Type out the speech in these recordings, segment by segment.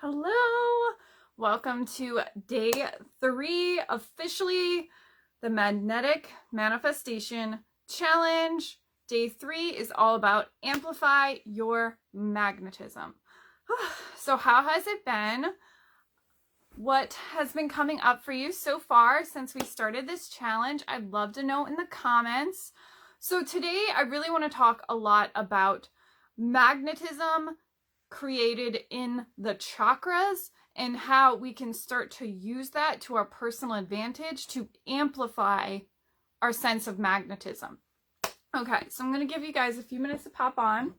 Hello, welcome to day 3, officially the Magnetic Manifestation Challenge. Day 3 is all about amplify your magnetism. So how has it been? What has been coming up for you so far since we started this challenge? I'd love to know in the comments. So today I really want to talk a lot about magnetism created in the chakras and how we can start to use that to our personal advantage to amplify our sense of magnetism. Okay, so I'm going to give you guys a few minutes to pop on.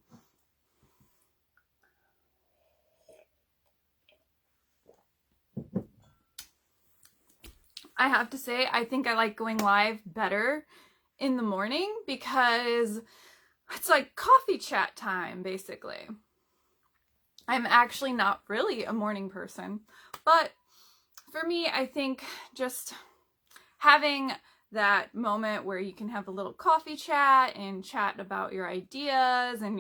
I have to say, I think I like going live better in the morning because it's like coffee chat time, basically. I'm actually not really a morning person, but for me, I think just having that moment where you can have a little coffee chat and chat about your ideas and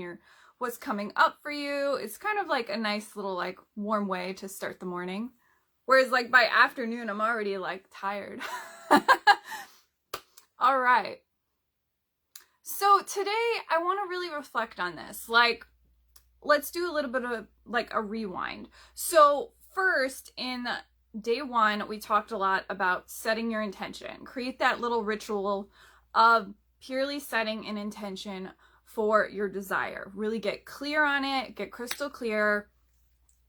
what's coming up for you, it's kind of like a nice little like warm way to start the morning. Whereas like by afternoon, I'm already like tired. All right. So today I want to really reflect on this. Like, let's do a little bit of like a rewind. So first, in day 1, we talked a lot about setting your intention. Create that little ritual of purely setting an intention for your desire. Really get clear on it, get crystal clear.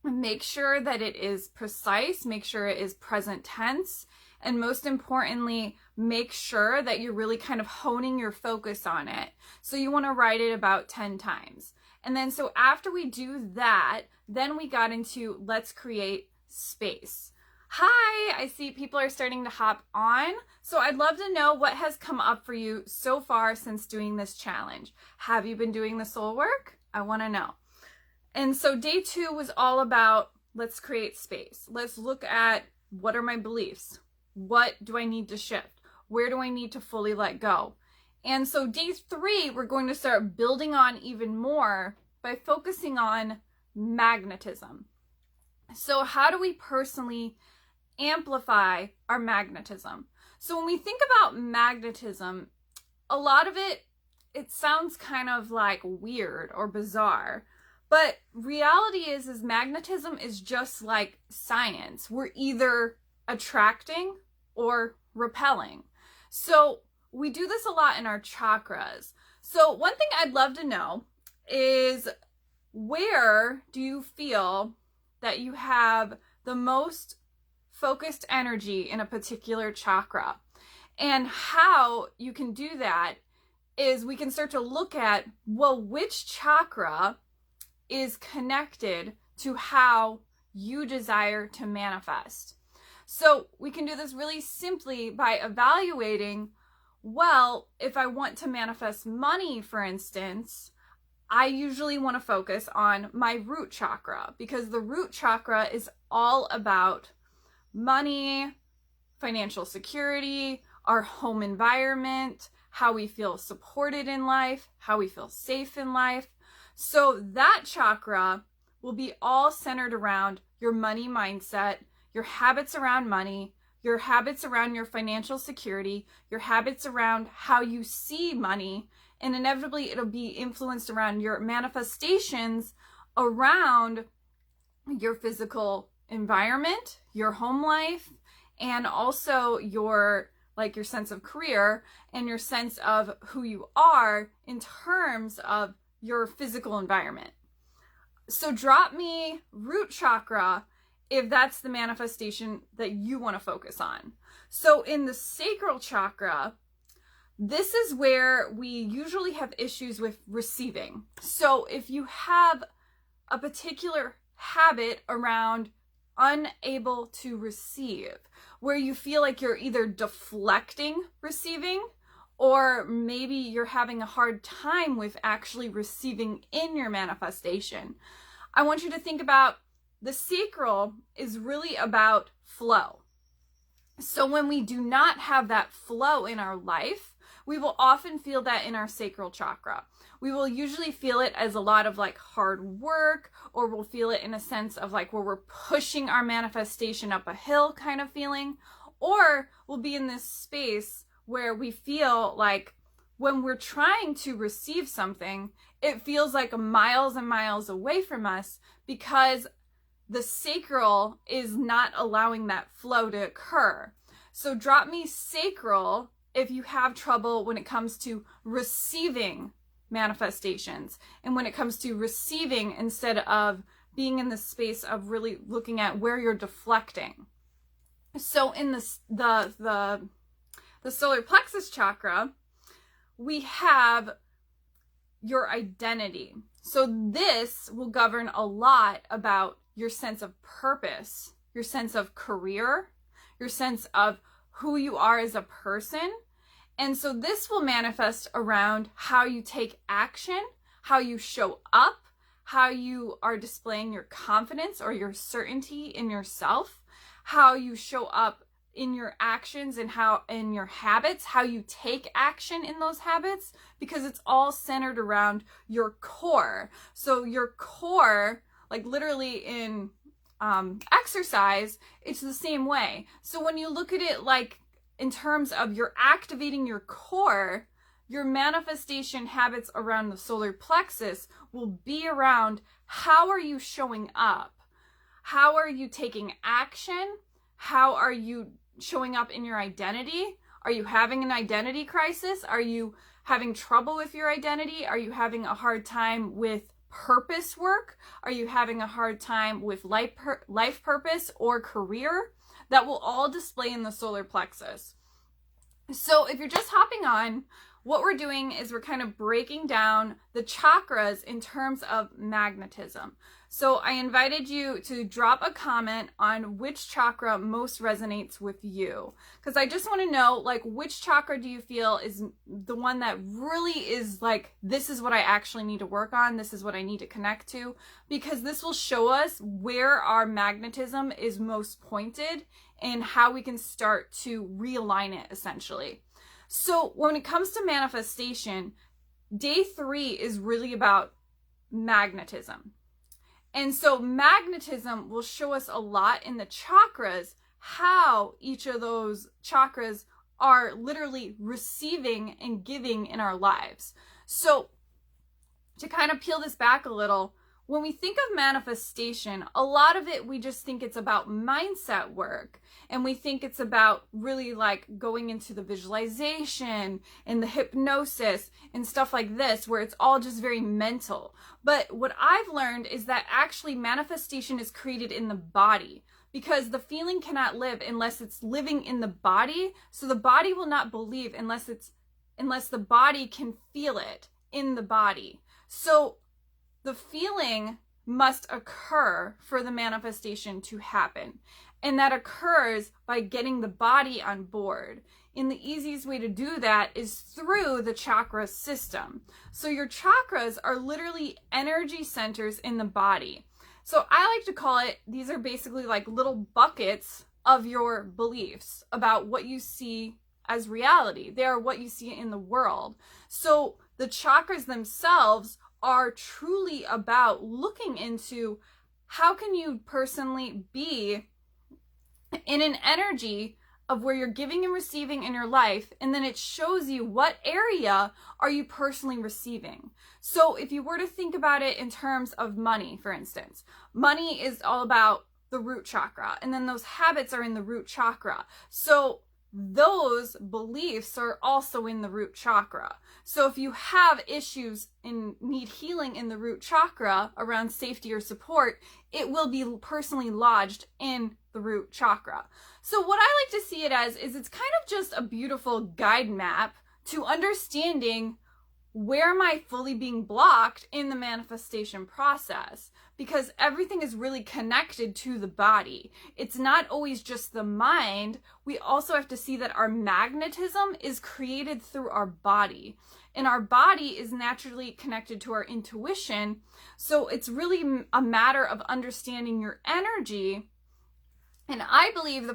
Make sure that it is precise, make sure it is present tense, and most importantly, make sure that you're really kind of honing your focus on it. So you want to write it about 10 times. And then so after we do that, then we got into let's create space. Hi, I see people are starting to hop on. So I'd love to know what has come up for you so far since doing this challenge. Have you been doing the soul work? I want to know. And so day 2 was all about let's create space. Let's look at what are my beliefs? What do I need to shift? Where do I need to fully let go? And so day 3, we're going to start building on even more by focusing on magnetism. So how do we personally amplify our magnetism? So when we think about magnetism, a lot of it sounds kind of like weird or bizarre. But reality is magnetism is just like science. We're either attracting or repelling. So we do this a lot in our chakras. So one thing I'd love to know is, where do you feel that you have the most focused energy in a particular chakra? And how you can do that is we can start to look at, well, which chakra is connected to how you desire to manifest. So we can do this really simply by evaluating, well, if I want to manifest money, for instance, I usually want to focus on my root chakra because the root chakra is all about money, financial security, our home environment, how we feel supported in life, how we feel safe in life. So that chakra will be all centered around your money mindset, your habits around money, your habits around your financial security, your habits around how you see money, and inevitably it'll be influenced around your manifestations around your physical environment, your home life, and also your sense of career and your sense of who you are in terms of your physical environment. So drop me root chakra if that's the manifestation that you want to focus on. So in the sacral chakra, this is where we usually have issues with receiving. So if you have a particular habit around unable to receive, where you feel like you're either deflecting receiving, or maybe you're having a hard time with actually receiving in your manifestation, I want you to think about the sacral is really about flow. So when we do not have that flow in our life, we will often feel that in our sacral chakra. We will usually feel it as a lot of like hard work, or we'll feel it in a sense of like where we're pushing our manifestation up a hill kind of feeling, or we'll be in this space where we feel like when we're trying to receive something, it feels like miles and miles away from us because the sacral is not allowing that flow to occur. So drop me sacral if you have trouble when it comes to receiving manifestations and when it comes to receiving instead of being in the space of really looking at where you're deflecting. So in the solar plexus chakra, we have your identity. So this will govern a lot about your sense of purpose, your sense of career, your sense of who you are as a person. And so this will manifest around how you take action, how you show up, how you are displaying your confidence or your certainty in yourself, how you show up in your actions and how in your habits, how you take action in those habits, because it's all centered around your core. So your core, like literally in exercise, it's the same way. So when you look at it like in terms of you're activating your core, your manifestation habits around the solar plexus will be around how are you showing up? How are you taking action? How are you showing up in your identity? Are you having an identity crisis? Are you having trouble with your identity? Are you having a hard time with purpose work? Are you having a hard time with life purpose or career? That will all display in the solar plexus. So if you're just hopping on, what we're doing is we're kind of breaking down the chakras in terms of magnetism. So I invited you to drop a comment on which chakra most resonates with you, because I just want to know, like, which chakra do you feel is the one that really is like, this is what I actually need to work on, this is what I need to connect to, because this will show us where our magnetism is most pointed and how we can start to realign it essentially. So when it comes to manifestation, day 3 is really about magnetism. And so magnetism will show us a lot in the chakras, how each of those chakras are literally receiving and giving in our lives. So to kind of peel this back a little, when we think of manifestation, a lot of it, we just think it's about mindset work. And we think it's about really like going into the visualization and the hypnosis and stuff like this, where it's all just very mental. But what I've learned is that actually manifestation is created in the body, because the feeling cannot live unless it's living in the body. So the body will not believe unless the body can feel it in the body. So the feeling must occur for the manifestation to happen. And that occurs by getting the body on board. And the easiest way to do that is through the chakra system. So your chakras are literally energy centers in the body. So I like to call it, these are basically like little buckets of your beliefs about what you see as reality. They are what you see in the world. So the chakras themselves are truly about looking into how can you personally be in an energy of where you're giving and receiving in your life, and then it shows you what area are you personally receiving. So if you were to think about it in terms of money, for instance, money is all about the root chakra, and then those habits are in the root chakra. So those beliefs are also in the root chakra. So if you have issues and need healing in the root chakra around safety or support, it will be personally lodged in the root chakra. So what I like to see it as is it's kind of just a beautiful guide map to understanding where am I fully being blocked in the manifestation process, because everything is really connected to the body. It's not always just the mind. We also have to see that our magnetism is created through our body, and our body is naturally connected to our intuition. So it's really a matter of understanding your energy. And I believe the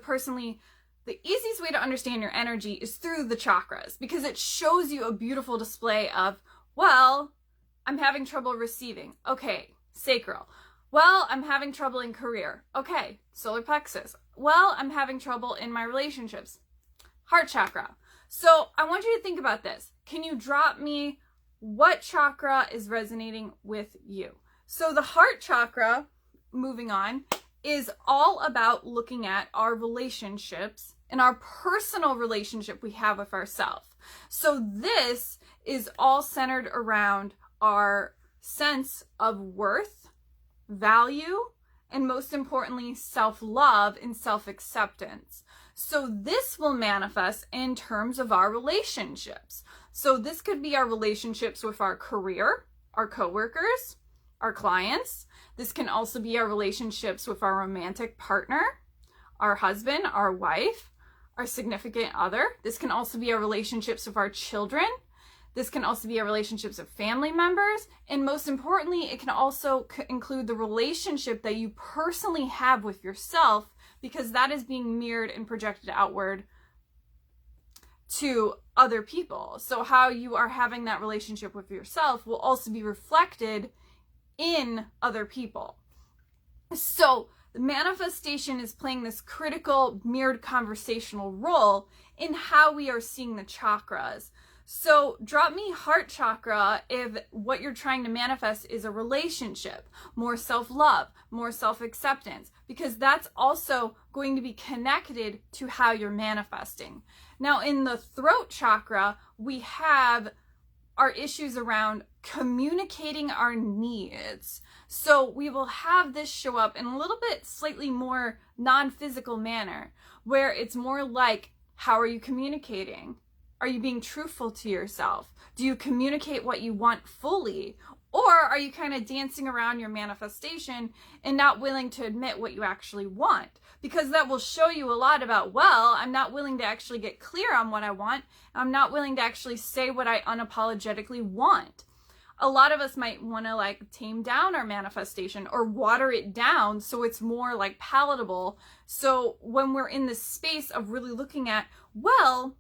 the easiest way to understand your energy is through the chakras, because it shows you a beautiful display of, well, I'm having trouble receiving. Okay, sacral. Well, I'm having trouble in career. Okay, solar plexus. Well, I'm having trouble in my relationships. Heart chakra. So I want you to think about this. Can you drop me what chakra is resonating with you? So the heart chakra, moving on, is all about looking at our relationships and our personal relationship we have with ourselves. So this is all centered around our sense of worth, value, and most importantly, self-love and self-acceptance. So this will manifest in terms of our relationships. So this could be our relationships with our career, our coworkers, our clients. This can also be our relationships with our romantic partner, our husband, our wife, our significant other. This can also be our relationships with our children. This can also be our relationships with family members. And most importantly, it can also include the relationship that you personally have with yourself, because that is being mirrored and projected outward to other people. So how you are having that relationship with yourself will also be reflected in other people. So the manifestation is playing this critical mirrored conversational role in how we are seeing the chakras. So drop me heart chakra if what you're trying to manifest is a relationship, more self-love, more self-acceptance, because that's also going to be connected to how you're manifesting. Now in the throat chakra, we have our issues around communicating our needs. So we will have this show up in a little bit slightly more non-physical manner, where it's more like, how are you communicating? Are you being truthful to yourself? Do you communicate what you want fully? Or are you kind of dancing around your manifestation and not willing to admit what you actually want? Because that will show you a lot about, well, I'm not willing to actually get clear on what I want. I'm not willing to actually say what I unapologetically want. A lot of us might want to like tame down our manifestation or water it down so it's more like palatable. So when we're in this space of really looking at, well,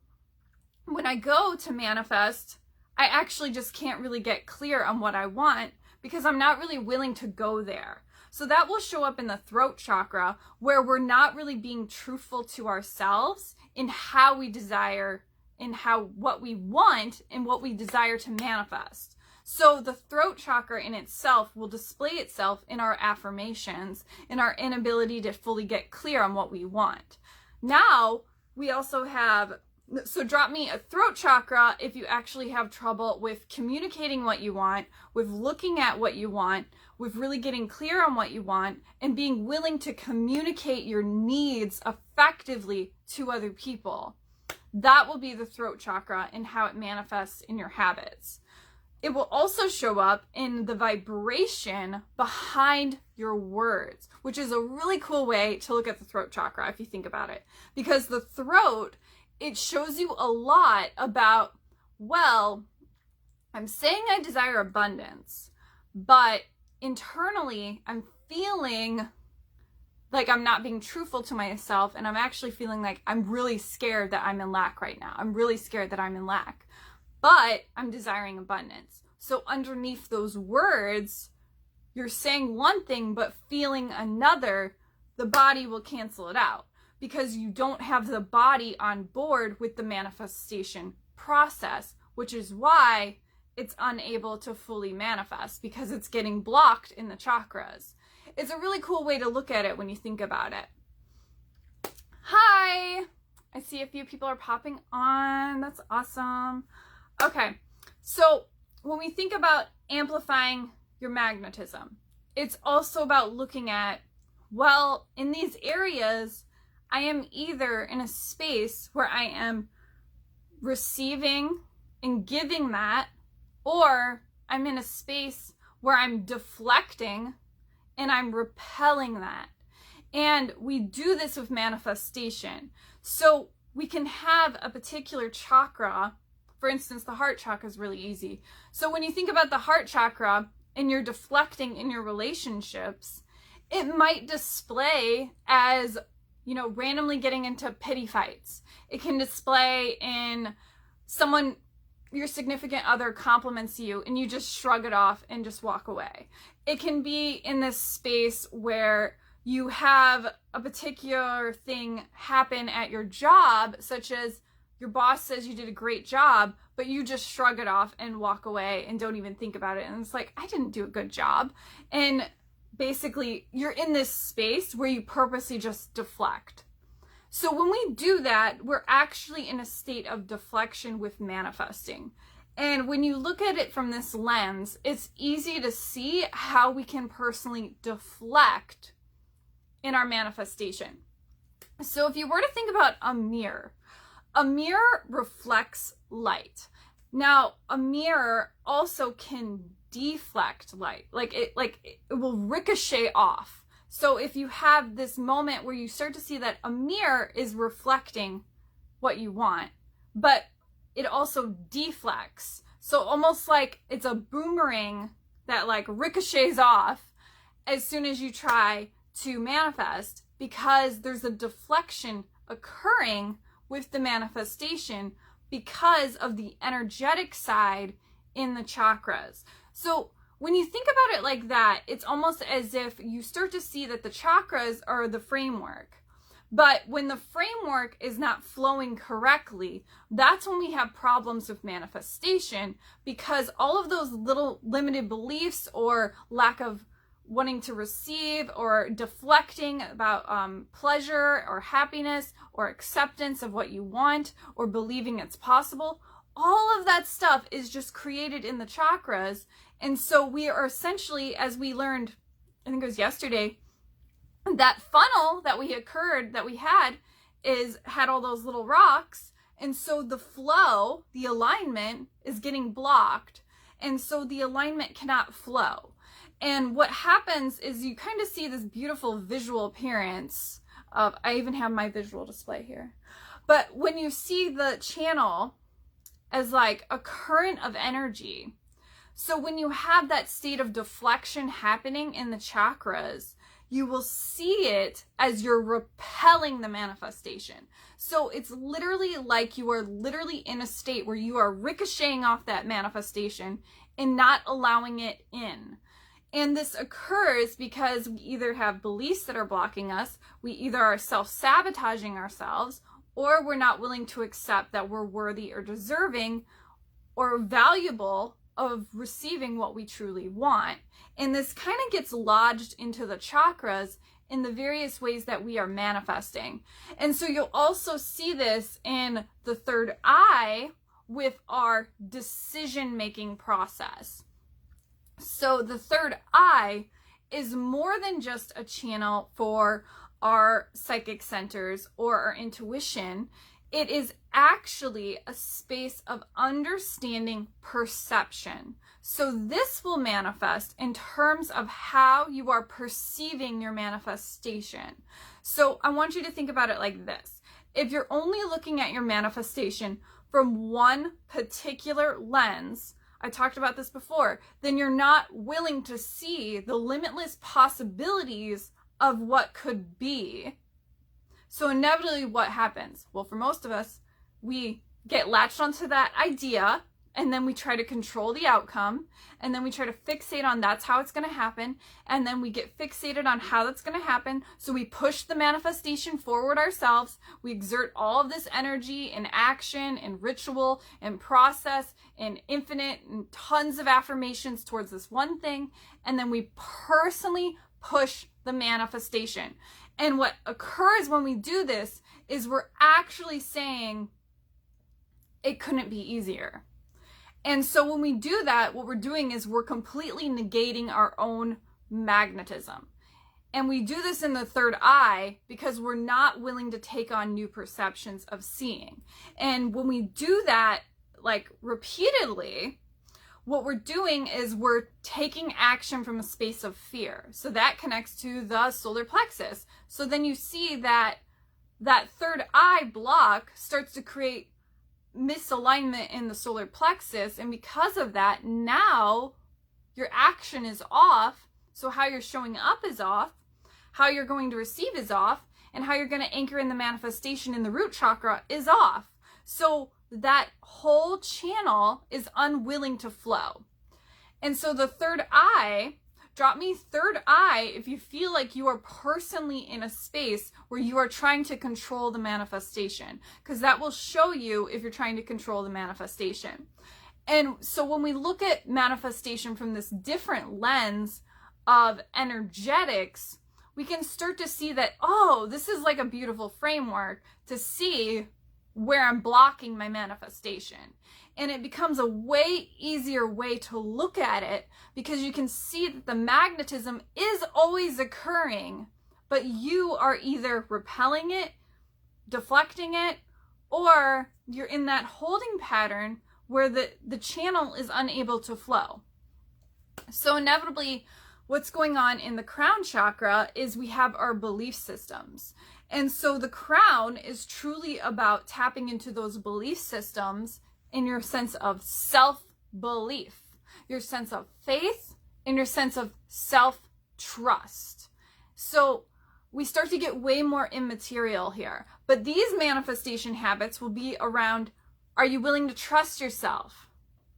when I go to manifest, I actually just can't really get clear on what I want because I'm not really willing to go there. So that will show up in the throat chakra, where we're not really being truthful to ourselves in how we desire, in what we want and what we desire to manifest. So the throat chakra in itself will display itself in our affirmations, in our inability to fully get clear on what we want. Now, we also have, so drop me a throat chakra if you actually have trouble with communicating what you want, with looking at what you want, with really getting clear on what you want, and being willing to communicate your needs effectively to other people. That will be the throat chakra and how it manifests in your habits. It will also show up in the vibration behind your words, which is a really cool way to look at the throat chakra if you think about it. Because the throat, it shows you a lot about, well, I'm saying I desire abundance, but internally I'm feeling like I'm not being truthful to myself, and I'm actually feeling like I'm really scared that I'm in lack right now. I'm really scared that I'm in lack, but I'm desiring abundance. So underneath those words, you're saying one thing but feeling another. The body will cancel it out, because you don't have the body on board with the manifestation process, which is why it's unable to fully manifest, because it's getting blocked in the chakras. It's a really cool way to look at it when you think about it. Hi! I see a few people are popping on. That's awesome. Okay, so when we think about amplifying your magnetism, it's also about looking at, well, in these areas, I am either in a space where I am receiving and giving that, or I'm in a space where I'm deflecting and I'm repelling that. And we do this with manifestation. So we can have a particular chakra. For instance, the heart chakra is really easy. So when you think about the heart chakra and you're deflecting in your relationships, it might display as, randomly getting into pity fights. It can display in someone, your significant other compliments you and you just shrug it off and just walk away. It can be in this space where you have a particular thing happen at your job, such as your boss says you did a great job, but you just shrug it off and walk away and don't even think about it. And it's like, I didn't do a good job. And basically, you're in this space where you purposely just deflect. So when we do that, we're actually in a state of deflection with manifesting. And when you look at it from this lens, it's easy to see how we can personally deflect in our manifestation. So if you were to think about a mirror reflects light. Now, a mirror also can deflect light. It will ricochet off. So if you have this moment where you start to see that a mirror is reflecting what you want, but it also deflects. So almost like it's a boomerang that ricochets off as soon as you try to manifest, because there's a deflection occurring with the manifestation because of the energetic side in the chakras. So when you think about it like that, it's almost as if you start to see that the chakras are the framework. But when the framework is not flowing correctly, that's when we have problems with manifestation, because all of those little limited beliefs or lack of wanting to receive or deflecting about pleasure or happiness or acceptance of what you want or believing it's possible, all of that stuff is just created in the chakras. And so we are essentially, as we learned, I think it was yesterday, that funnel that we had all those little rocks. And so the flow, the alignment is getting blocked. And so the alignment cannot flow. And what happens is you kind of see this beautiful visual appearance of, I even have my visual display here. But when you see the channel as like a current of energy, so when you have that state of deflection happening in the chakras, you will see it as you're repelling the manifestation. So it's literally like you are literally in a state where you are ricocheting off that manifestation and not allowing it in. And this occurs because we either have beliefs that are blocking us, we either are self-sabotaging ourselves, or we're not willing to accept that we're worthy or deserving or valuable of receiving what we truly want. And this kind of gets lodged into the chakras in the various ways that we are manifesting. And so you'll also see this in the third eye with our decision-making process. So the third eye is more than just a channel for our psychic centers or our intuition. It is actually a space of understanding perception. So this will manifest in terms of how you are perceiving your manifestation. So I want you to think about it like this. If you're only looking at your manifestation from one particular lens, I talked about this before, then you're not willing to see the limitless possibilities of what could be. So inevitably what happens? Well, for most of us, we get latched onto that idea, and then we try to control the outcome, and then we try to fixate on that's how it's going to happen, and then we get fixated on how that's going to happen, so we push the manifestation forward ourselves, we exert all of this energy and action and ritual and process and infinite and tons of affirmations towards this one thing, and then we personally push the manifestation. And what occurs when we do this is we're actually saying it couldn't be easier. And so when we do that, what we're doing is we're completely negating our own magnetism. And we do this in the third eye because we're not willing to take on new perceptions of seeing. And when we do that, like repeatedly, what we're doing is we're taking action from a space of fear. So that connects to the solar plexus. So then you see that that third eye block starts to create misalignment in the solar plexus, and because of that, now your action is off. So how you're showing up is off, how you're going to receive is off, and how you're going to anchor in the manifestation in the root chakra is off. So that whole channel is unwilling to flow. And so the third eye, drop me third eye if you feel like you are personally in a space where you are trying to control the manifestation, because that will show you if you're trying to control the manifestation. And so when we look at manifestation from this different lens of energetics, we can start to see that, oh, this is like a beautiful framework to see where I'm blocking my manifestation. And it becomes a way easier way to look at it, because you can see that the magnetism is always occurring, but you are either repelling it, deflecting it, or you're in that holding pattern where the channel is unable to flow. So inevitably, what's going on in the crown chakra is we have our belief systems. And so the crown is truly about tapping into those belief systems in your sense of self-belief, your sense of faith, and your sense of self-trust. So we start to get way more immaterial here. But these manifestation habits will be around, are you willing to trust yourself?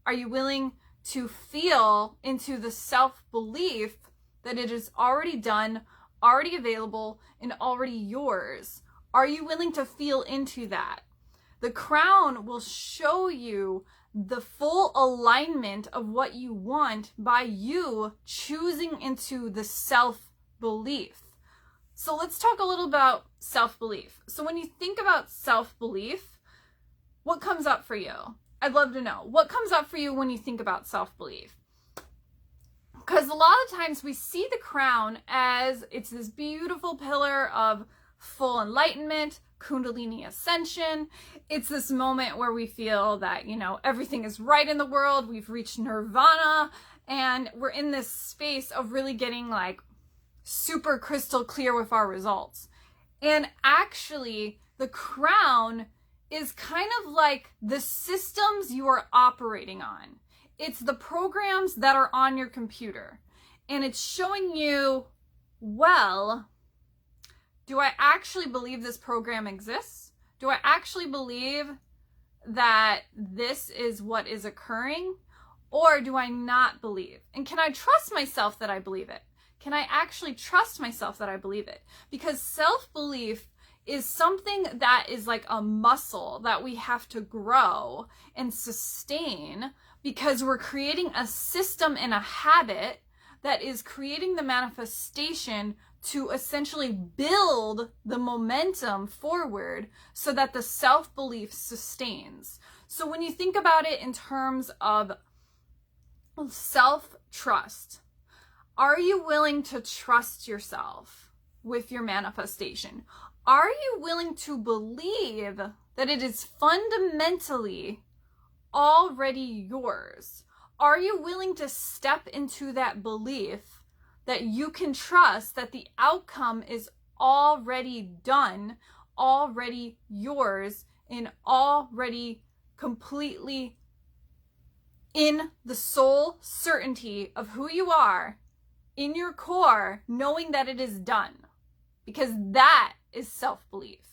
Are you willing to feel into the self-belief that it is already done, already available, and already yours? Are you willing to feel into that? The crown will show you the full alignment of what you want by you choosing into the self-belief. So let's talk a little about self-belief. So when you think about self-belief, what comes up for you? I'd love to know. What comes up for you when you think about self-belief? Because a lot of times we see the crown as it's this beautiful pillar of full enlightenment, Kundalini ascension. It's this moment where we feel that, everything is right in the world. We've reached nirvana, and we're in this space of really getting like super crystal clear with our results. And actually, the crown is kind of like the systems you are operating on. It's the programs that are on your computer. And it's showing you, well, do I actually believe this program exists? Do I actually believe that this is what is occurring? Or do I not believe? And can I trust myself that I believe it? Can I actually trust myself that I believe it? Because self-belief is something that is like a muscle that we have to grow and sustain, because we're creating a system and a habit that is creating the manifestation to essentially build the momentum forward so that the self-belief sustains. So when you think about it in terms of self-trust, are you willing to trust yourself with your manifestation? Are you willing to believe that it is fundamentally already yours? Are you willing to step into that belief that you can trust that the outcome is already done, already yours, and already completely in the soul certainty of who you are, in your core, knowing that it is done? Because that is self-belief.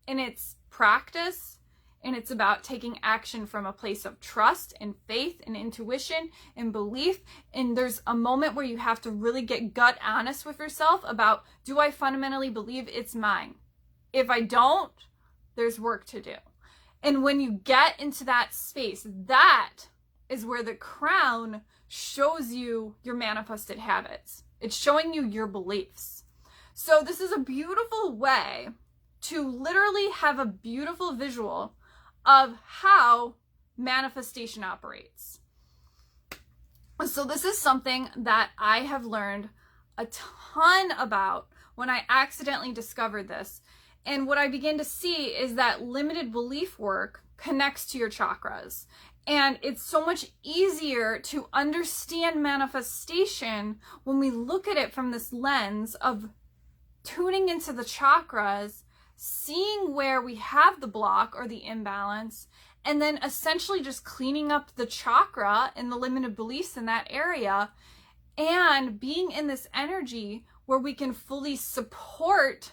And it's practice, and it's about taking action from a place of trust and faith and intuition and belief. And there's a moment where you have to really get gut honest with yourself about, do I fundamentally believe it's mine? If I don't, there's work to do. And when you get into that space, that is where the crown shows you your manifested habits. It's showing you your beliefs. So this is a beautiful way to literally have a beautiful visual of how manifestation operates. So this is something that I have learned a ton about when I accidentally discovered this. And what I began to see is that limited belief work connects to your chakras. And it's so much easier to understand manifestation when we look at it from this lens of tuning into the chakras, seeing where we have the block or the imbalance, and then essentially just cleaning up the chakra and the limited beliefs in that area, and being in this energy where we can fully support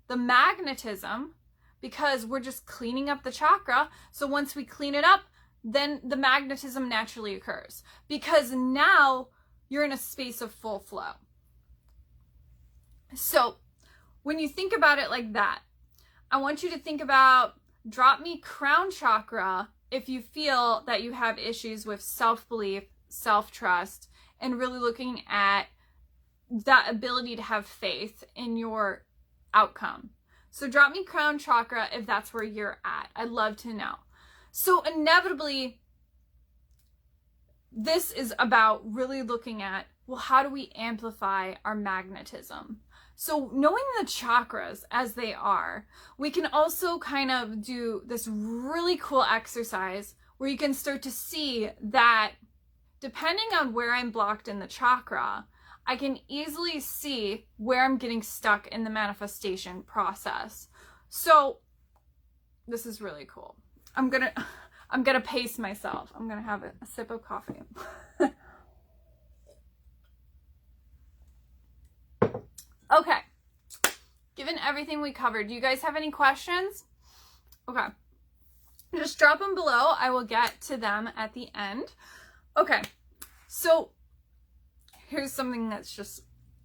the magnetism, because we're just cleaning up the chakra. So once we clean it up, then the magnetism naturally occurs, because now you're in a space of full flow. So when you think about it like that, I want you to think about, drop me crown chakra if you feel that you have issues with self-belief, self-trust, and really looking at that ability to have faith in your outcome. So drop me crown chakra if that's where you're at. I'd love to know. So inevitably, this is about really looking at, well, how do we amplify our magnetism? So knowing the chakras as they are, we can also kind of do this really cool exercise where you can start to see that depending on where I'm blocked in the chakra, I can easily see where I'm getting stuck in the manifestation process. So this is really cool. I'm gonna pace myself. I'm gonna have a sip of coffee. Okay. Given everything we covered, do you guys have any questions? Okay. Just drop them below. I will get to them at the end. Okay. So here's something that's just,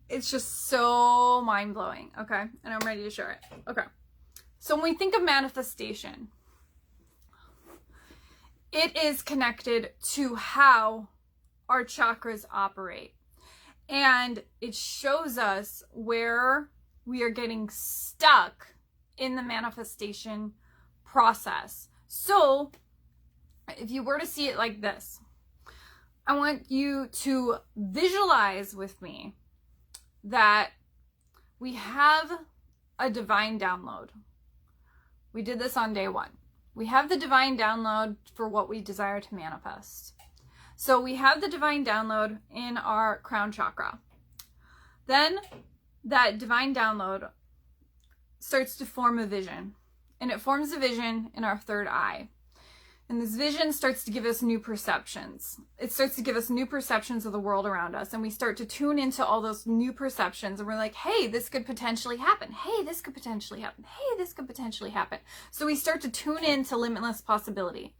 it's just so mind-blowing. Okay. And I'm ready to share it. Okay. So when we think of manifestation, it is connected to how our chakras operate. And it shows us where we are getting stuck in the manifestation process. So if you were to see it like this, I want you to visualize with me that we have a divine download. We did this on day 1. We have the divine download for what we desire to manifest. So we have the divine download in our crown chakra. Then that divine download starts to form a vision. And it forms a vision in our third eye. And this vision starts to give us new perceptions. It starts to give us new perceptions of the world around us. And we start to tune into all those new perceptions. And we're like, hey, this could potentially happen. Hey, this could potentially happen. Hey, this could potentially happen. So we start to tune into limitless possibility.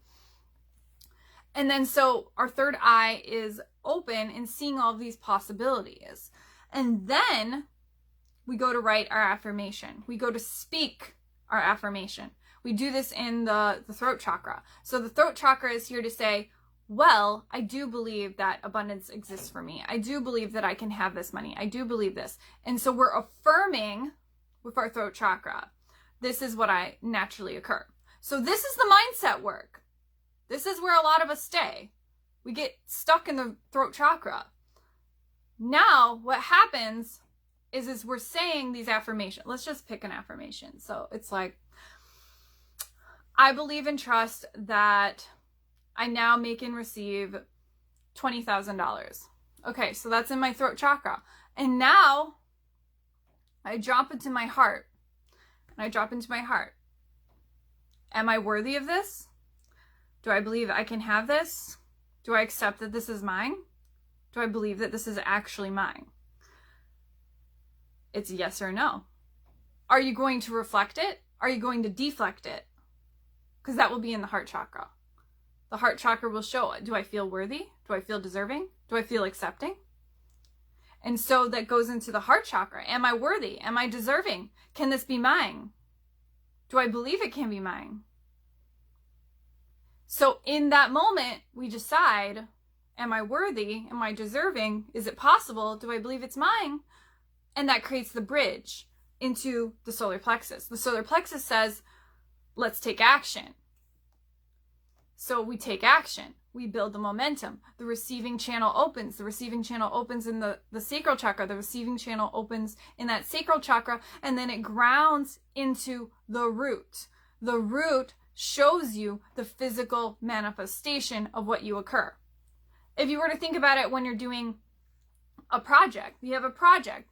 And then so our third eye is open and seeing all of these possibilities. And then we go to write our affirmation. We go to speak our affirmation. We do this in the throat chakra. So the throat chakra is here to say, well, I do believe that abundance exists for me. I do believe that I can have this money. I do believe this. And so we're affirming with our throat chakra, this is what I naturally occur. So this is the mindset work. This is where a lot of us stay. We get stuck in the throat chakra. Now, what happens is we're saying these affirmations. Let's just pick an affirmation. So it's like, I believe and trust that I now make and receive $20,000. Okay, so that's in my throat chakra. And now I drop into my heart. And I drop into my heart. Am I worthy of this? Do I believe I can have this? Do I accept that this is mine? Do I believe that this is actually mine? It's yes or no. Are you going to reflect it? Are you going to deflect it? Because that will be in the heart chakra. The heart chakra will show, do I feel worthy? Do I feel deserving? Do I feel accepting? And so that goes into the heart chakra. Am I worthy? Am I deserving? Can this be mine? Do I believe it can be mine? So in that moment, we decide, am I worthy? Am I deserving? Is it possible? Do I believe it's mine? And that creates the bridge into the solar plexus. The solar plexus says, let's take action. So we take action. We build the momentum. The receiving channel opens. The receiving channel opens in the sacral chakra. The receiving channel opens in that sacral chakra, and then it grounds into the root. The root shows you the physical manifestation of what you occur. If you were to think about it when you're doing a project, you have a project.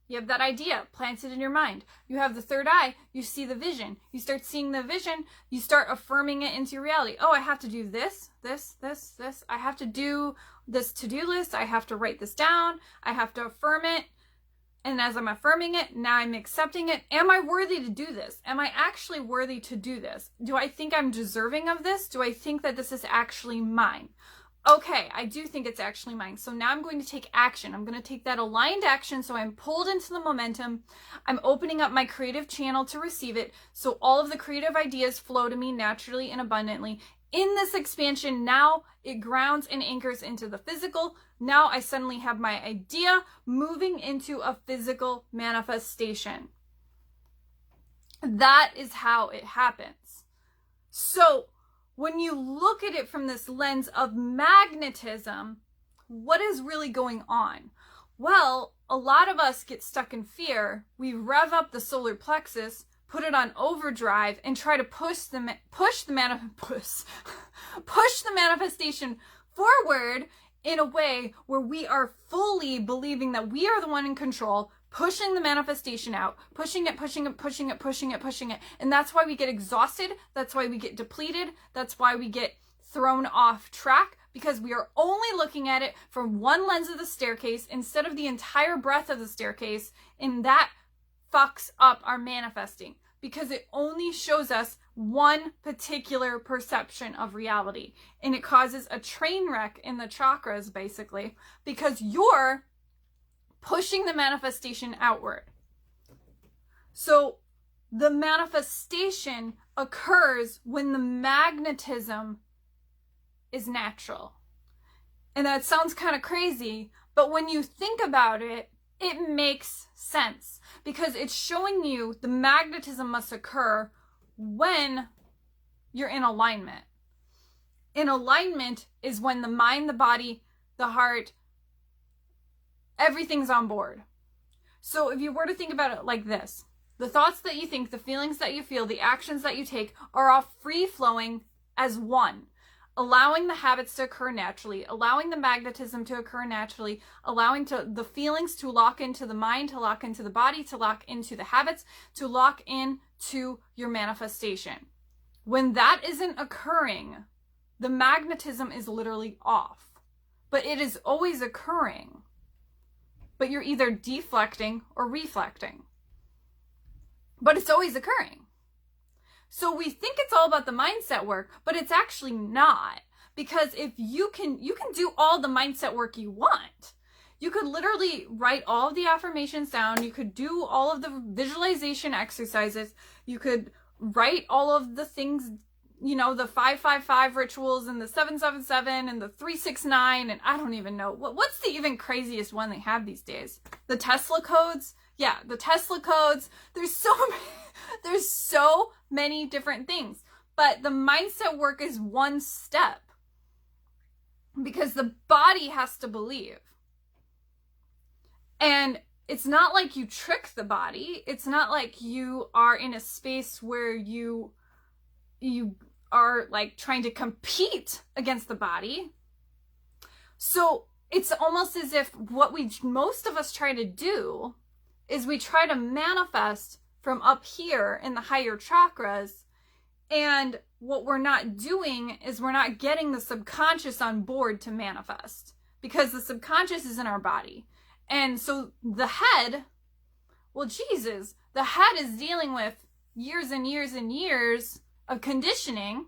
You have that idea planted in your mind. You have the third eye. You see the vision. You start seeing the vision. You start affirming it into your reality. Oh, I have to do this, this, this, this. I have to do this to-do list. I have to write this down. I have to affirm it. And as I'm affirming it, now I'm accepting it. Am I worthy to do this? Am I actually worthy to do this? Do I think I'm deserving of this? Do I think that this is actually mine? Okay, I do think it's actually mine. So now I'm going to take action. I'm going to take that aligned action so I'm pulled into the momentum. I'm opening up my creative channel to receive it. So all of the creative ideas flow to me naturally and abundantly. In this expansion, now it grounds and anchors into the physical. Now I suddenly have my idea moving into a physical manifestation. That is how it happens. So when you look at it from this lens of magnetism, what is really going on? Well, a lot of us get stuck in fear. We rev up the solar plexus, put it on overdrive, and try to push the manifestation forward in a way where we are fully believing that we are the one in control, pushing the manifestation out, pushing it. And that's why we get exhausted. That's why we get depleted. That's why we get thrown off track, because we are only looking at it from one lens of the staircase instead of the entire breadth of the staircase. And that fucks up our manifesting, because it only shows us one particular perception of reality. And it causes a train wreck in the chakras, basically, because you're pushing the manifestation outward. So the manifestation occurs when the magnetism is natural. And that sounds kind of crazy, but when you think about it, it makes sense, because it's showing you the magnetism must occur when you're in alignment. In alignment is when the mind, the body, the heart, everything's on board. So if you were to think about it like this, the thoughts that you think, the feelings that you feel, the actions that you take are all free-flowing as one, allowing the habits to occur naturally, allowing the magnetism to occur naturally, allowing the feelings to lock into the mind, to lock into the body, to lock into the habits, to lock into your manifestation. When that isn't occurring, the magnetism is literally off, but it is always occurring. But you're either deflecting or reflecting. But it's always occurring. So we think it's all about the mindset work, but it's actually not. Because if you can do all the mindset work you want. You could literally write all of the affirmations down. You could do all of the visualization exercises. You could write all of the things, you know, the 555 rituals and the 777 and the 369, and I don't even know. What's the even craziest one they have these days? The Tesla codes? Yeah, the Tesla codes. There's so many different things. But the mindset work is one step, because the body has to believe. And it's not like you trick the body. It's not like you are in a space where you are like trying to compete against the body. So it's almost as if what most of us try to do is we try to manifest from up here in the higher chakras, and what we're not doing is we're not getting the subconscious on board to manifest, because the subconscious is in our body. And so the head, well, Jesus, the head is dealing with years and years and years of conditioning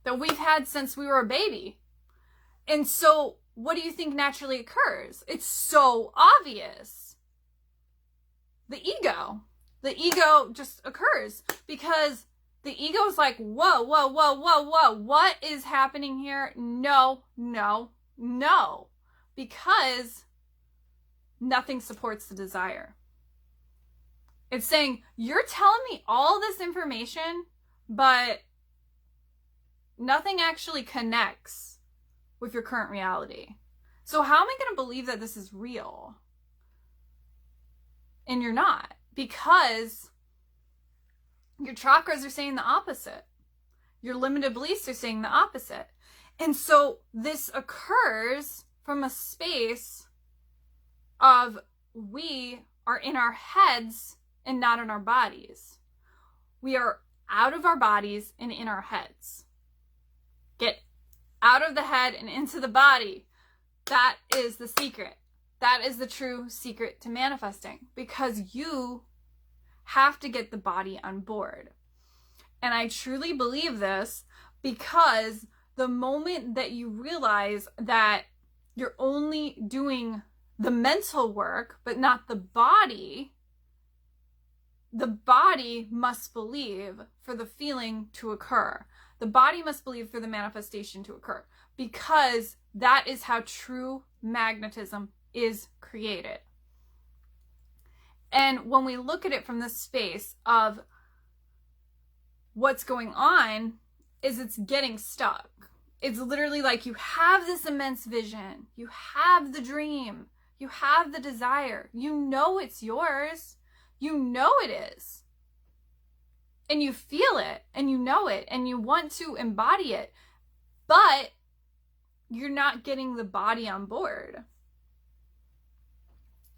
that we've had since we were a baby. And so what do you think naturally occurs? It's so obvious. The ego just occurs, because the ego is like, whoa, what is happening here? No. Because nothing supports the desire. It's saying, you're telling me all this information, but nothing actually connects with your current reality. So how am I going to believe that this is real? And you're not, because your chakras are saying the opposite. Your limited beliefs are saying the opposite. And so this occurs from a space of we are in our heads and not in our bodies. We are out of our bodies and in our heads. Get out of the head and into the body. That is the secret. That is the true secret to manifesting, because you have to get the body on board. And I truly believe this, because the moment that you realize that you're only doing the mental work, but not the body must believe for the feeling to occur. The body must believe for the manifestation to occur, because that is how true magnetism is created. And when we look at it from the space of what's going on, is it's getting stuck. It's literally like you have this immense vision, you have the dream, you have the desire, you know it's yours, you know it is, and you feel it, and you know it, and you want to embody it, but you're not getting the body on board.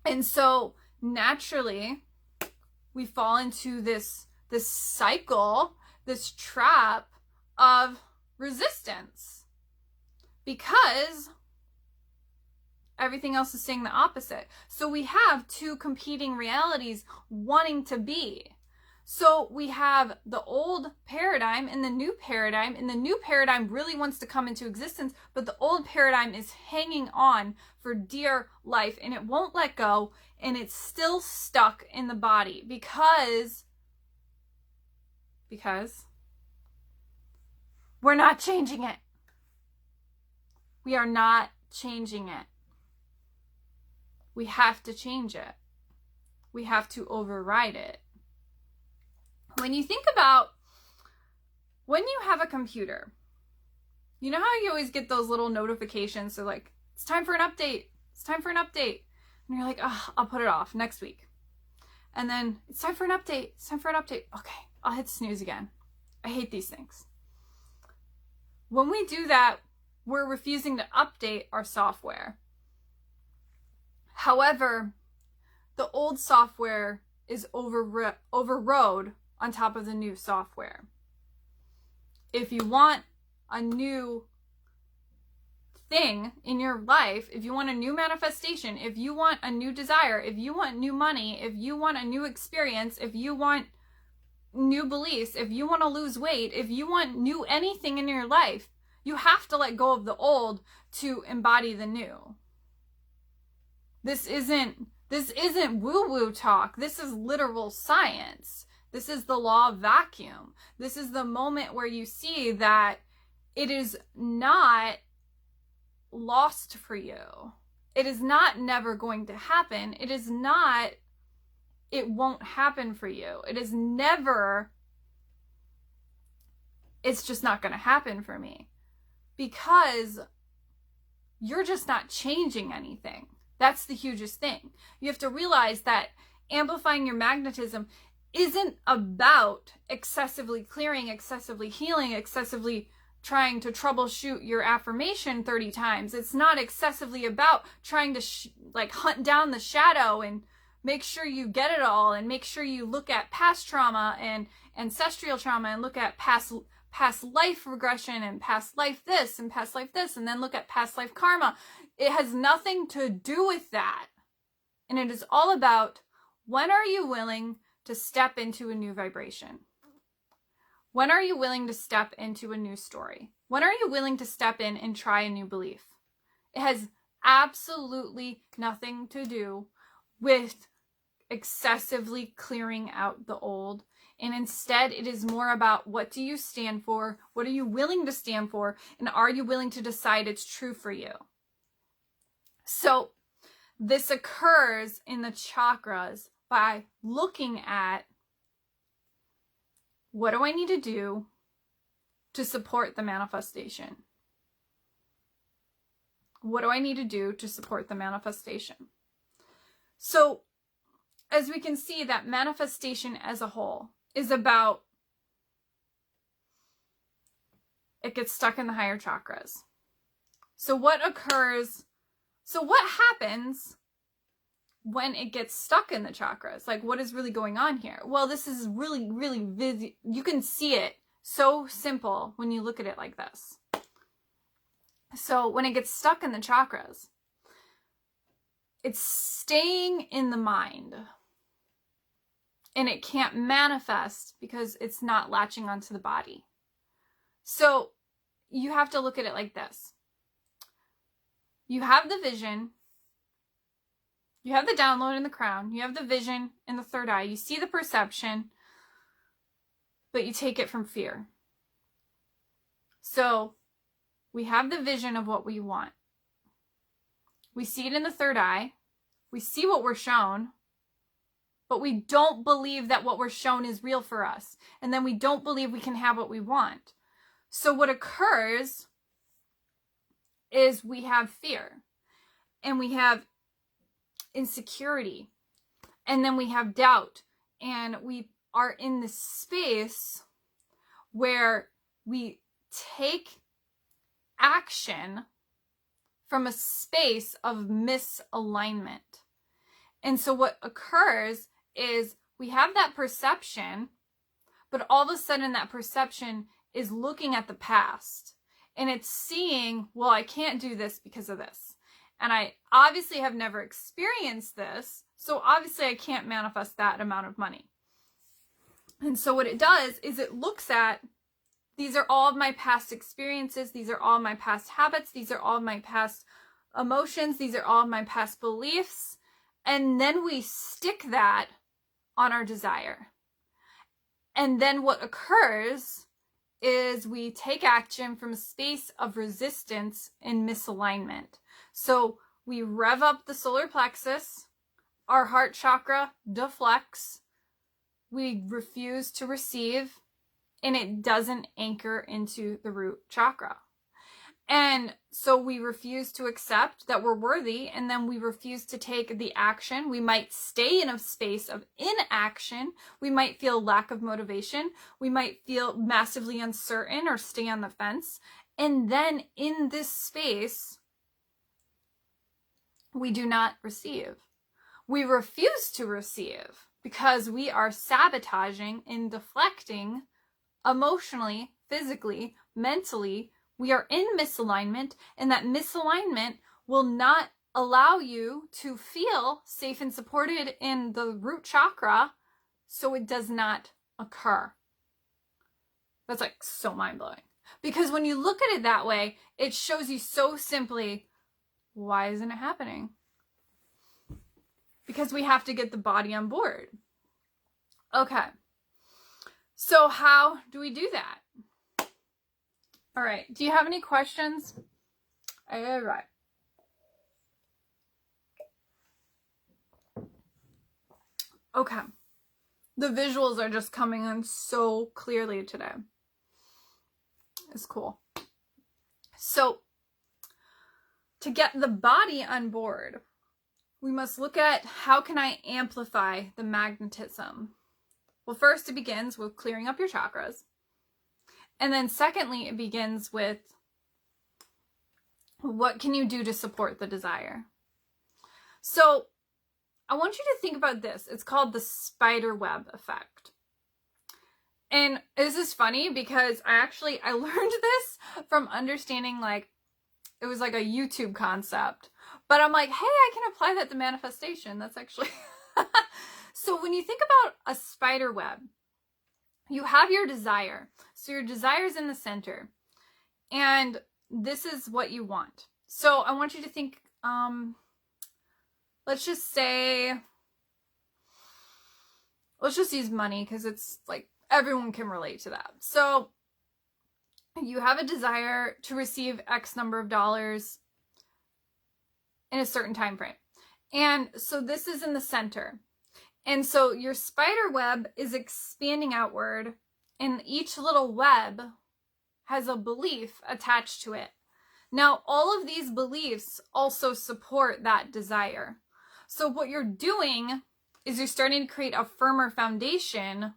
And so naturally we fall into this cycle, this trap of resistance, because everything else is saying the opposite. So we have two competing realities wanting to be. So we have the old paradigm and the new paradigm, and the new paradigm really wants to come into existence, but the old paradigm is hanging on for dear life, and it won't let go, and it's still stuck in the body because we're not changing it. We are not changing it. We have to change it. We have to override it. When you think about when you have a computer, you know how you always get those little notifications? So like, it's time for an update. It's time for an update. And you're like, oh, I'll put it off next week. And then it's time for an update. It's time for an update. Okay, I'll hit snooze again. I hate these things. When we do that, we're refusing to update our software. However, the old software is overrode on top of the new software. If you want a new thing in your life, if you want a new manifestation, if you want a new desire, if you want new money, if you want a new experience, if you want new beliefs, if you want to lose weight, if you want new anything in your life, you have to let go of the old to embody the new. This isn't woo-woo talk. This is literal science. This is the law of vacuum. This is the moment where you see that it is not lost for you. It is not never going to happen. It is not, it won't happen for you. It is never, it's just not going to happen for me. Because you're just not changing anything. That's the hugest thing. You have to realize that amplifying your magnetism isn't about excessively clearing, excessively healing, excessively trying to troubleshoot your affirmation 30 times. It's not excessively about trying to hunt down the shadow and make sure you get it all, and make sure you look at past trauma and ancestral trauma, and look at past life regression and past life this and past life this, and then look at past life karma. It has nothing to do with that. And it is all about, when are you willing to step into a new vibration? When are you willing to step into a new story? When are you willing to step in and try a new belief? It has absolutely nothing to do with excessively clearing out the old. And instead, it is more about, what do you stand for? What are you willing to stand for? And are you willing to decide it's true for you? So this occurs in the chakras by looking at, what do I need to do to support the manifestation? What do I need to do to support the manifestation? So as we can see, that manifestation as a whole is about, it gets stuck in the higher chakras. So what happens when it gets stuck in the chakras? Like, what is really going on here? Well, this is really, really you can see it so simple when you look at it like this. So when it gets stuck in the chakras, it's staying in the mind. And it can't manifest because it's not latching onto the body. So you have to look at it like this. You have the vision. You have the download in the crown. You have the vision in the third eye. You see the perception, but you take it from fear. So we have the vision of what we want. We see it in the third eye. We see what we're shown. But we don't believe that what we're shown is real for us. And then we don't believe we can have what we want. So what occurs is we have fear. And we have insecurity. And then we have doubt. And we are in this space where we take action from a space of misalignment. And so what occurs is we have that perception, but all of a sudden that perception is looking at the past and it's seeing, well, I can't do this because of this. And I obviously have never experienced this, so obviously I can't manifest that amount of money. And so what it does is it looks at, these are all of my past experiences, these are all of my past habits, these are all of my past emotions, these are all of my past beliefs, and then we stick that on our desire. And then what occurs is we take action from a space of resistance and misalignment. So we rev up the solar plexus, our heart chakra deflects, we refuse to receive, and it doesn't anchor into the root chakra. And so we refuse to accept that we're worthy, and then we refuse to take the action. We might stay in a space of inaction. We might feel lack of motivation. We might feel massively uncertain or stay on the fence. And then in this space, we do not receive. We refuse to receive because we are sabotaging and deflecting emotionally, physically, mentally. We are in misalignment, and that misalignment will not allow you to feel safe and supported in the root chakra, so it does not occur. That's like so mind-blowing. Because when you look at it that way, it shows you so simply, why isn't it happening? Because we have to get the body on board. Okay. So how do we do that? All right. Do you have any questions? All right. Okay. The visuals are just coming in so clearly today. It's cool. So, to get the body on board, we must look at how can I amplify the magnetism. Well, first it begins with clearing up your chakras. And then secondly, it begins with what can you do to support the desire? So I want you to think about this. It's called the Spiderweb Effect. And this is funny because I learned this from understanding, like, it was like a YouTube concept. But I'm like, hey, I can apply that to manifestation. That's actually... So when you think about a spider web, you have your desire. So your desire is in the center. And this is what you want. So I want you to think, let's just use money because it's like everyone can relate to that. So you have a desire to receive X number of dollars in a certain time frame. And so this is in the center. And so your spider web is expanding outward, and each little web has a belief attached to it. Now, all of these beliefs also support that desire. So what you're doing is you're starting to create a firmer foundation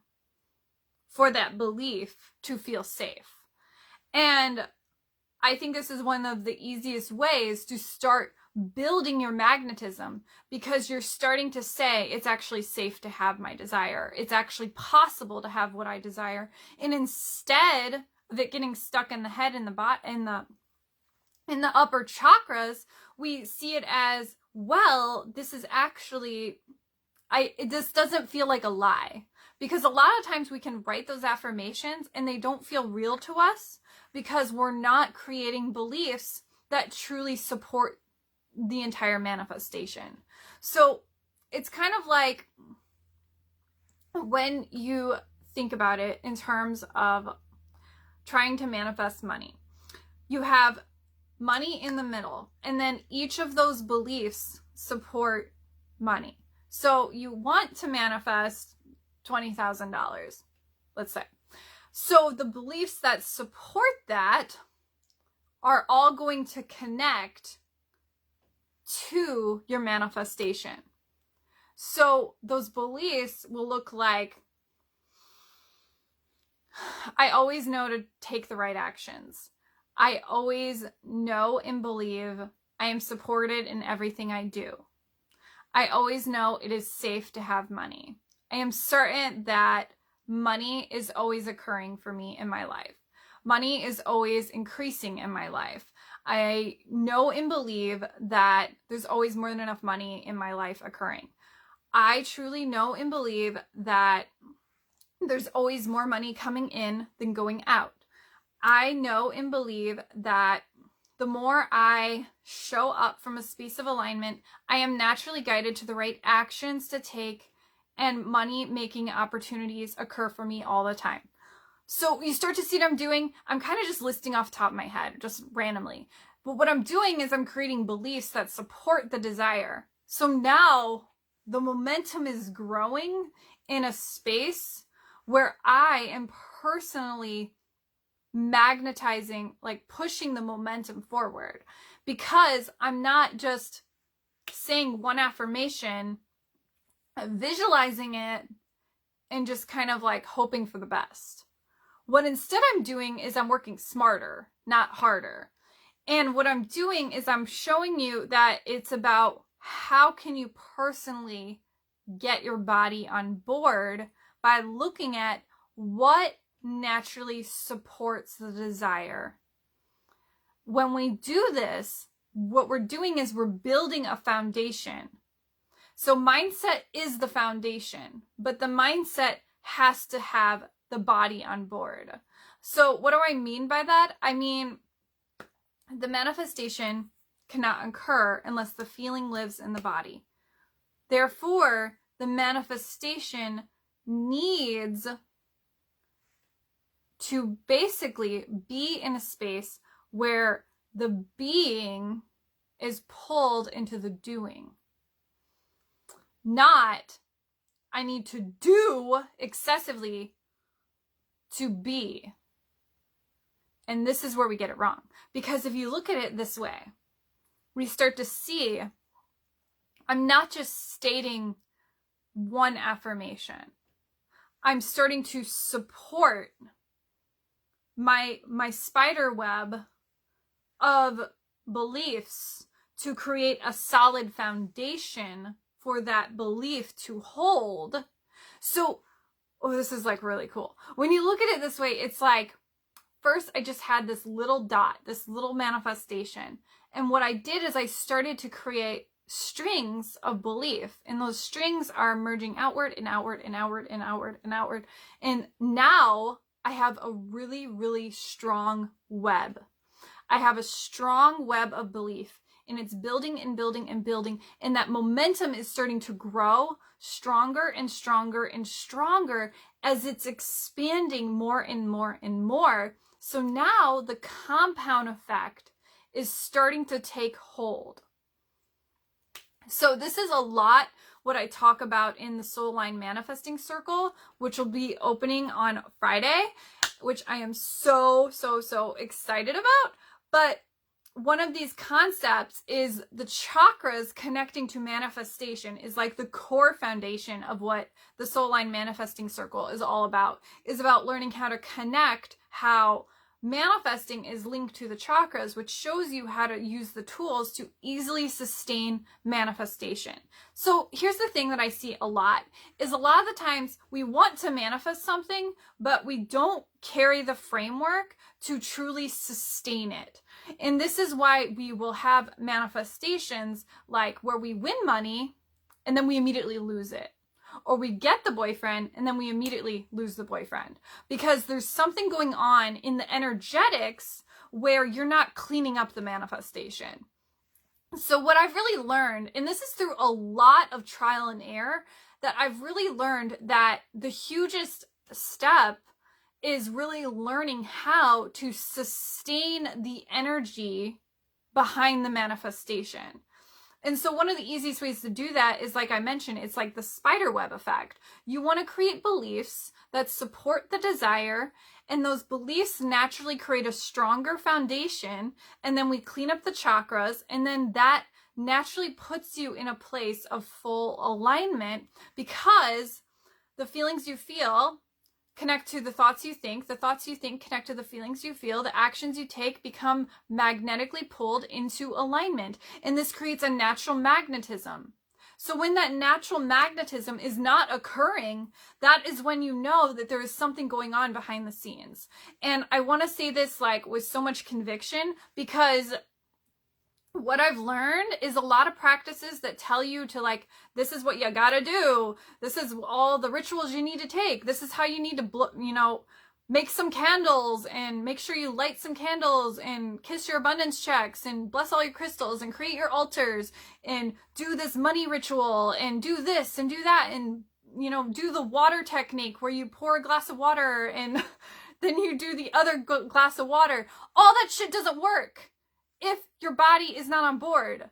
for that belief to feel safe. And I think this is one of the easiest ways to start building your magnetism, because you're starting to say it's actually safe to have my desire. It's actually possible to have what I desire. And instead of it getting stuck in the head and in the upper chakras, we see it as well, this is actually, this doesn't feel like a lie. Because a lot of times we can write those affirmations and they don't feel real to us because we're not creating beliefs that truly support the entire manifestation. So it's kind of like when you think about it in terms of trying to manifest money. You have money in the middle, and then each of those beliefs support money. So you want to manifest $20,000, let's say. So the beliefs that support that are all going to connect to your manifestation. So those beliefs will look like, I always know to take the right actions. I always know and believe I am supported in everything I do. I always know it is safe to have money. I am certain that money is always occurring for me in my life. Money is always increasing in my life. I know and believe that there's always more than enough money in my life occurring. I truly know and believe that there's always more money coming in than going out. I know and believe that the more I show up from a space of alignment, I am naturally guided to the right actions to take, and money-making opportunities occur for me all the time. So you start to see what I'm doing. I'm kind of just listing off the top of my head, just randomly. But what I'm doing is I'm creating beliefs that support the desire. So now the momentum is growing in a space where I am personally magnetizing, like pushing the momentum forward, because I'm not just saying one affirmation, visualizing it, and just kind of like hoping for the best. What instead I'm doing is I'm working smarter, not harder. And what I'm doing is I'm showing you that it's about how can you personally get your body on board by looking at what naturally supports the desire. When we do this, what we're doing is we're building a foundation. So mindset is the foundation, but the mindset has to have the body on board. So what do I mean by that? I mean, the manifestation cannot occur unless the feeling lives in the body. Therefore, the manifestation needs to basically be in a space where the being is pulled into the doing. Not, I need to do excessively to be. And this is where we get it wrong. Because if you look at it this way, we start to see, I'm not just stating one affirmation. I'm starting to support my spider web of beliefs to create a solid foundation for that belief to hold. So, this is like really cool. When you look at it this way, it's like, first I just had this little dot, this little manifestation. And what I did is I started to create strings of belief, and those strings are merging outward and outward and outward and outward and outward. And now I have a really, really strong web. I have a strong web of belief, and it's building and building and building. And that momentum is starting to grow stronger and stronger and stronger as it's expanding more and more and more. So now the compound effect is starting to take hold. So this is a lot what I talk about in the Soul Line Manifesting Circle, which will be opening on Friday, which I am so excited about. But one of these concepts is the chakras connecting to manifestation is like the core foundation of what the Soul Line Manifesting Circle is all about. Is about learning how to connect, how manifesting is linked to the chakras, which shows you how to use the tools to easily sustain manifestation. So here's the thing that I see a lot, is a lot of the times we want to manifest something, but we don't carry the framework to truly sustain it. And this is why we will have manifestations like where we win money and then we immediately lose it. Or we get the boyfriend and then we immediately lose the boyfriend. Because there's something going on in the energetics where you're not cleaning up the manifestation. So what I've really learned, and this is through a lot of trial and error, that I've really learned that the hugest step is really learning how to sustain the energy behind the manifestation. And so one of the easiest ways to do that is, like I mentioned, it's like the Spiderweb Effect. You want to create beliefs that support the desire, and those beliefs naturally create a stronger foundation, and then we clean up the chakras, and then that naturally puts you in a place of full alignment, because the feelings you feel connect to the thoughts you think connect to the feelings you feel, the actions you take become magnetically pulled into alignment, and this creates a natural magnetism. So when that natural magnetism is not occurring, that is when you know that there is something going on behind the scenes. And I want to say this like with so much conviction, because what I've learned is a lot of practices that tell you to, like, this is what you gotta do. This is all the rituals you need to take. This is how you need to, make some candles, and make sure you light some candles and kiss your abundance checks and bless all your crystals and create your altars and do this money ritual and do this and do that and, do the water technique where you pour a glass of water and then you do the other glass of water. All that shit doesn't work if your body is not on board.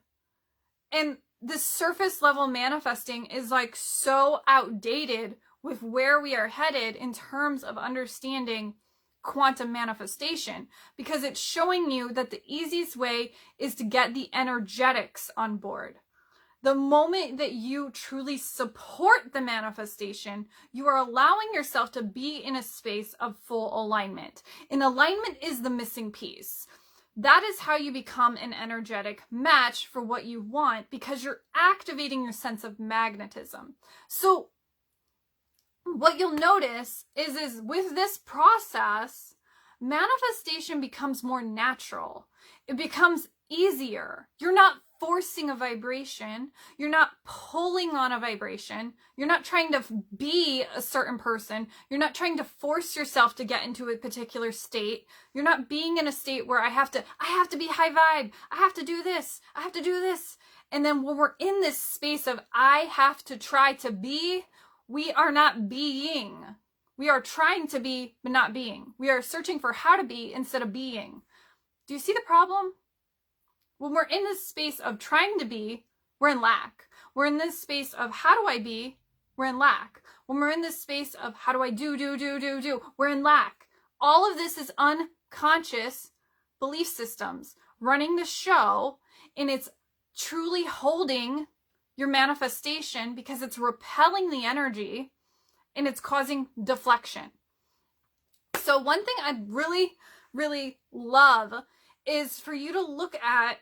And the surface level manifesting is like so outdated with where we are headed in terms of understanding quantum manifestation, because it's showing you that the easiest way is to get the energetics on board. The moment that you truly support the manifestation, you are allowing yourself to be in a space of full alignment. And alignment is the missing piece. That is how you become an energetic match for what you want, because you're activating your sense of magnetism. So what you'll notice is with this process, manifestation becomes more natural. It becomes easier. You're not forcing a vibration. You're not pulling on a vibration. You're not trying to be a certain person. You're not trying to force yourself to get into a particular state. You're not being in a state where I have to be high vibe. I have to do this. I have to do this. And then when we're in this space of I have to try to be, we are not being. We are trying to be, but not being. We are searching for how to be instead of being. Do you see the problem? When we're in this space of trying to be, we're in lack. We're in this space of how do I be? We're in lack. When we're in this space of how do I do, we're in lack. All of this is unconscious belief systems running the show, and it's truly holding your manifestation because it's repelling the energy and it's causing deflection. So one thing I'd really, really love is for you to look at,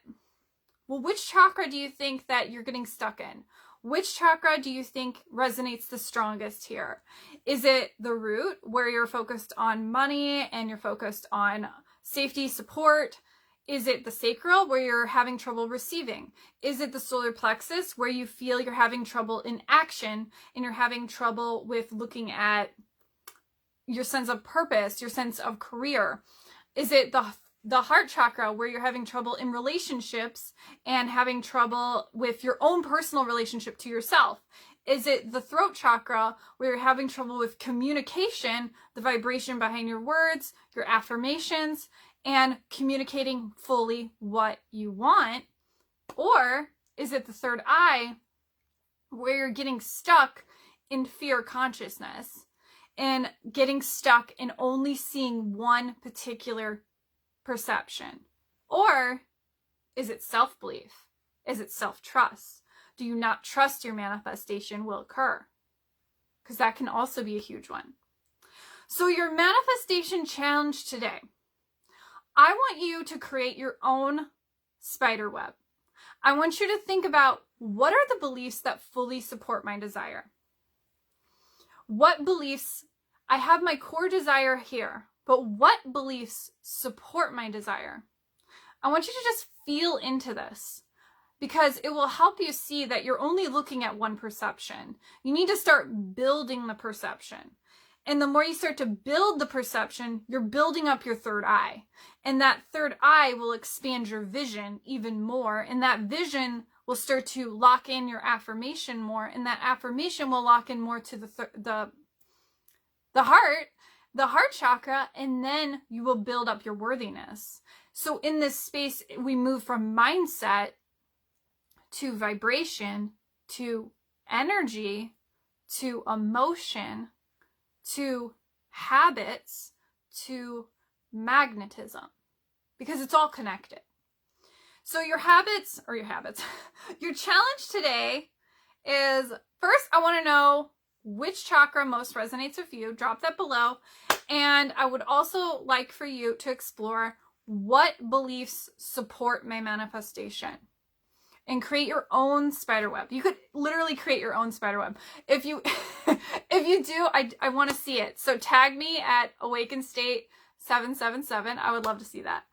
well, which chakra do you think that you're getting stuck in? Which chakra do you think resonates the strongest here? Is it the root, where you're focused on money and you're focused on safety, support? Is it the sacral, where you're having trouble receiving? Is it the solar plexus, where you feel you're having trouble in action and you're having trouble with looking at your sense of purpose, your sense of career? Is it the heart chakra, where you're having trouble in relationships and having trouble with your own personal relationship to yourself? Is it the throat chakra, where you're having trouble with communication, the vibration behind your words, your affirmations, and communicating fully what you want? Or is it the third eye, where you're getting stuck in fear consciousness and getting stuck in only seeing one particular perception? Or is it self-belief? Is it self-trust? Do you not trust your manifestation will occur? Because that can also be a huge one. So your manifestation challenge today, I want you to create your own spider web. I want you to think about, what are the beliefs that fully support my desire? What beliefs? I have my core desire here. but what beliefs support my desire? I want you to just feel into this, because it will help you see that you're only looking at one perception. You need to start building the perception. And the more you start to build the perception, you're building up your third eye. And that third eye will expand your vision even more. And that vision will start to lock in your affirmation more. And that affirmation will lock in more to the heart chakra. And then you will build up your worthiness. So in this space, we move from mindset to vibration, to energy, to emotion, to habits, to magnetism, because it's all connected. So your challenge today is, first, I want to know which chakra most resonates with you. Drop that below. And I would also like for you to explore what beliefs support my manifestation, and create your own spider web. You could literally create your own spider web. If you do, I want to see it. So tag me at Awakened State 777. I would love to see that.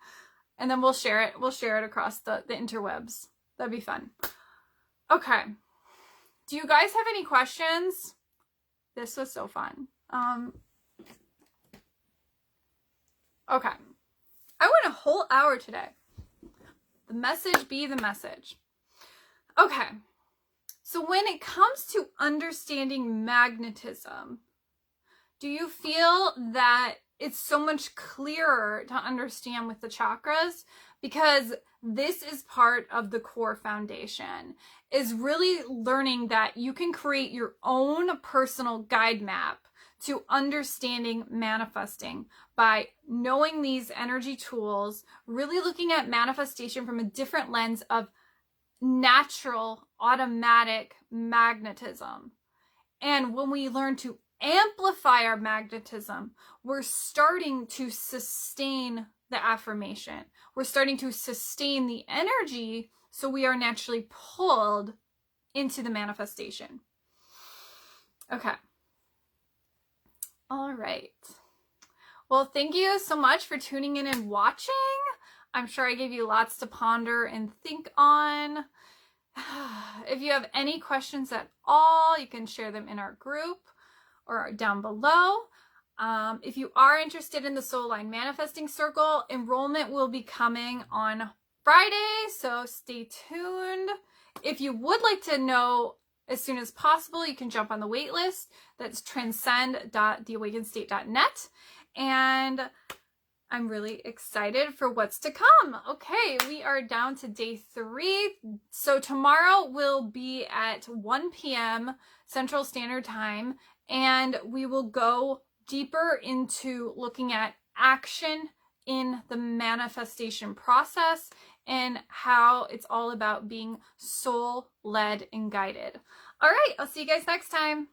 And then we'll share it. We'll share it across the interwebs. That'd be fun. Okay. Do you guys have any questions? This was so fun. Okay. I went a whole hour today. The message be the message. Okay, so when it comes to understanding magnetism, do you feel that it's so much clearer to understand with the chakras? Because this is part of the core foundation, is really learning that you can create your own personal guide map to understanding manifesting by knowing these energy tools, really looking at manifestation from a different lens of natural, automatic magnetism. And when we learn to amplify our magnetism, we're starting to sustain the affirmation. We're starting to sustain the energy, so we are naturally pulled into the manifestation. Okay. All right. Well, thank you so much for tuning in and watching. I'm sure I gave you lots to ponder and think on. If you have any questions at all, you can share them in our group or down below. If you are interested in the Soul Line Manifesting Circle, enrollment will be coming on Friday, so stay tuned. If you would like to know as soon as possible, you can jump on the wait list. That's transcend.theawakenedstate.net. And I'm really excited for what's to come. Okay, we are down to day 3. So tomorrow will be at 1 p.m. Central Standard Time, and we will go deeper into looking at action in the manifestation process and how it's all about being soul-led and guided. All right, I'll see you guys next time.